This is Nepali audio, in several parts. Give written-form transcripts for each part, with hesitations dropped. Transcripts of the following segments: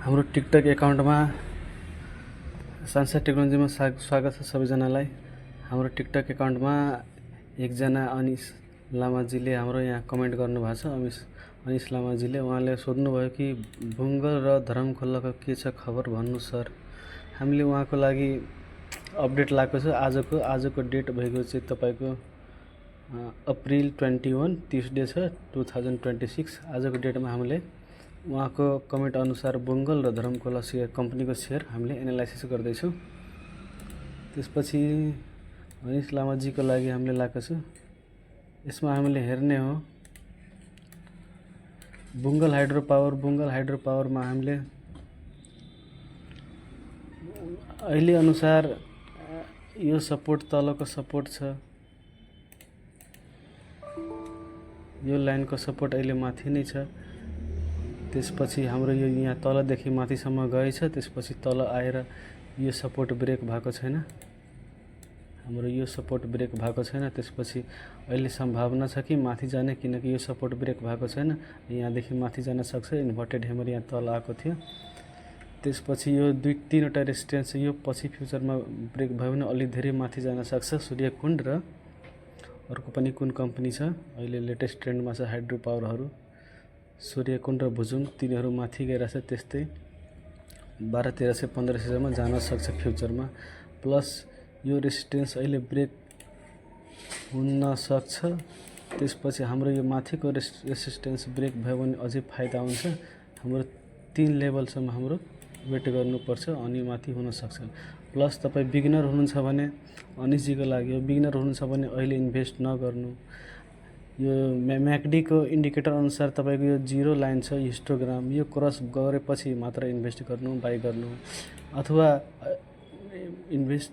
हाम्रो टिकटक एकाउन्टमा सांसद टेक्नोलोजीमा स्वागत छ सबैजनालाई। हाम्रो टिकटक एकाउन्टमा एकजना अनिस लामाजीले हाम्रो यहाँ कमेन्ट गर्नुभएको छ। अनिस लामाजीले उहाँले सोध्नुभयो कि बुङ्गल र धरमखोलाको के छ खबर भन्नु सर। हामीले उहाँको लागि अपडेट लगाएको छ। आजको डेट भएको चाहिँ तपाईँको अप्रिल 21 ट्युसडे छ 2026। आजको डेटमा हामीले उहाँको कमेन्ट अनुसार बुङ्गल र धरमखोला सेयर कम्पनीको सेयर हामीले एनालाइसिस गर्दैछौँ। त्यसपछि अनिस लामाजीको लागि हामीले लगाएको छु। यसमा हामीले हेर्ने हो बुङ्गल हाइड्रो पावरमा हामीले अहिले अनुसार यो सपोर्ट तलको सपोर्ट छ। यो लाइनको सपोर्ट अहिले माथि नै छ। त्यसपछि हाम्रो यो यहाँ तलदेखि माथिसम्म गएछ। त्यसपछि तल आएर यो सपोर्ट ब्रेक भएको छैन। हाम्रो यो सपोर्ट ब्रेक भएको छैन। त्यसपछि अहिले सम्भावना छ कि माथि जाने, किनकि यो सपोर्ट ब्रेक भएको छैन। यहाँदेखि माथि जान सक्छ। इन्भर्टेड हेमर यहाँ तल आएको थियो। त्यसपछि यो 2-3वटा रेजिस्टेन्स यो पछि फ्युचरमा ब्रेक भयो भने अलि धेरै माथि जान सक्छ। सूर्यकुण्ड र अर्को पनि कुन कम्पनी छ अहिले लेटेस्ट ट्रेन्डमा छ हाइड्रो पावरहरू, सूर्यकुण्ड र भुजुङ, तिनीहरू माथि गइरहेछ। त्यस्तै 1200-1300-1500 सम्म जान सक्छ फ्युचरमा। प्लस यो रेजिस्टेन्स अहिले ब्रेक हुन सक्छ। त्यसपछि हाम्रो यो माथिको रेजिस्टेन्स ब्रेक भयो भने अझै फाइदा हुन्छ। हाम्रो 3 लेभलसम्म हाम्रो वेट गर्नुपर्छ अनि माथि हुन सक्छ। प्लस तपाईँ बिगिनर हुनुहुन्छ भने अनिसजीको लागि हो, बिगिनर हुनुहुन्छ भने अहिले इन्भेस्ट नगर्नु। यो म्याकडी को इन्डिकेटर अनुसार तपाईको यो 0 लाइन छ हिस्टोग्राम, यो क्रस गरेपछि मात्र इन्भेस्ट गर्नु, बाई गर्नु। अथवा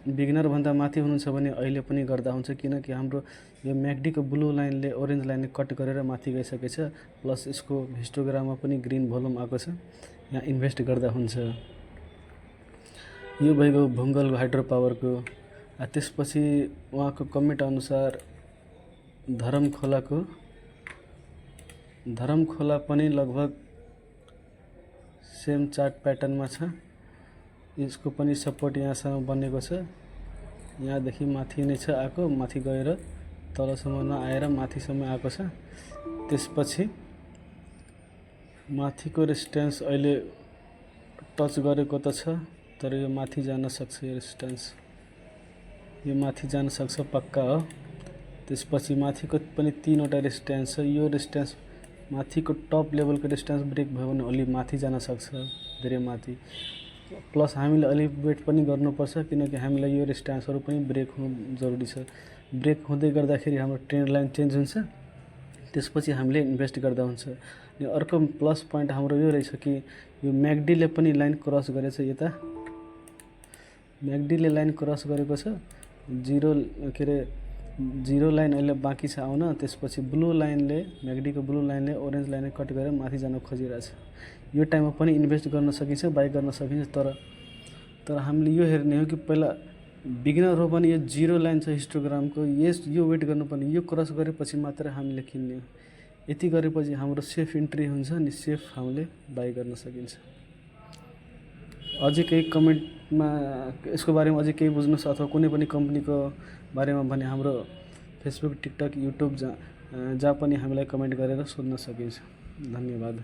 बिगिनर भन्दा माथि हुनुहुन्छ भने अहिले पनि गर्दा हुन्छ, किनकि हाम्रो यो म्याकडी को ब्लू लाइनले ओरेन्ज लाइनले कट गरेर माथि गइसकेछ। प्लस यसको हिस्टोग्राममा पनि ग्रीन भोल्युम आएको छ, यहाँ इन्भेस्ट गर्दा हुन्छ। यो भएको बुङ्गल हाइड्रो पावरको। त्यसपछि उहाँको कमेन्ट अनुसार धरमखोला पनि लगभग सेम चार्ट प्याटर्नमा छ। यसको पनि सपोर्ट यहाँसम्म बनेको छ। यहाँदेखि माथि नै छ आएको, माथि गएर तलसम्म नआएर माथिसम्म आएको छ। त्यसपछि माथिको रेजिस्टेन्स अहिले टच गरेको त छ, तर यो माथि जान सक्छ। यो रेजिस्टेन्स यो माथि जान सक्छ पक्का हो। त्यसपछि माथिको पनि 3वटा रेजिस्टेन्स छ। यो रेजिस्टेन्स माथिको टप लेभलको रेजिस्टेन्स ब्रेक भयो भने अलि माथि जान सक्छ, धेरै माथि। प्लस हामीले अलि वेट पनि गर्नुपर्छ, किनकि हामीलाई यो रेजिस्टेन्सहरू पनि ब्रेक हुनु जरुरी छ। ब्रेक हुँदै गर्दाखेरि हाम्रो ट्रेन्ड लाइन चेन्ज हुन्छ। त्यसपछि हामीले इन्भेस्ट गर्दा हुन्छ। अनि अर्को प्लस पोइन्ट हाम्रो यो रहेछ कि यो म्याकडीले पनि लाइन क्रस गरेछ। यता म्याकडीले लाइन क्रस गरेको छ। 0 लाइन अहिले बाँकी छ आउन। त्यसपछि ब्लू लाइनले, म्याकडीको ब्लू लाइनले ओरेन्ज लाइनले कट गरेर माथि जान खोजिरहेछ। यो टाइममा पनि इन्भेस्ट गर्न सकिन्छ, बाई गर्न सकिन्छ। तर हामीले यो हेर्ने हो कि पहिला बिगिनर हो भने यो 0 लाइन छ हिस्टोग्रामको, यो वेट गर्नुपर्ने। यो क्रस गरेपछि मात्र हामीले किन्ने हो। यति गरेपछि हाम्रो सेफ इन्ट्री हुन्छ अनि सेफ हामीले बाई गर्न सकिन्छ। अझै केही कमेन्टमा यसको बारेमा अझै केही बुझ्नुहोस् अथवा कुनै पनि कम्पनीको बारेमा भने हाम्रो फेसबुक, टिकटक, युट्युब जहाँ पनि हामीलाई कमेन्ट गरेर सोध्न सकिन्छ। धन्यवाद।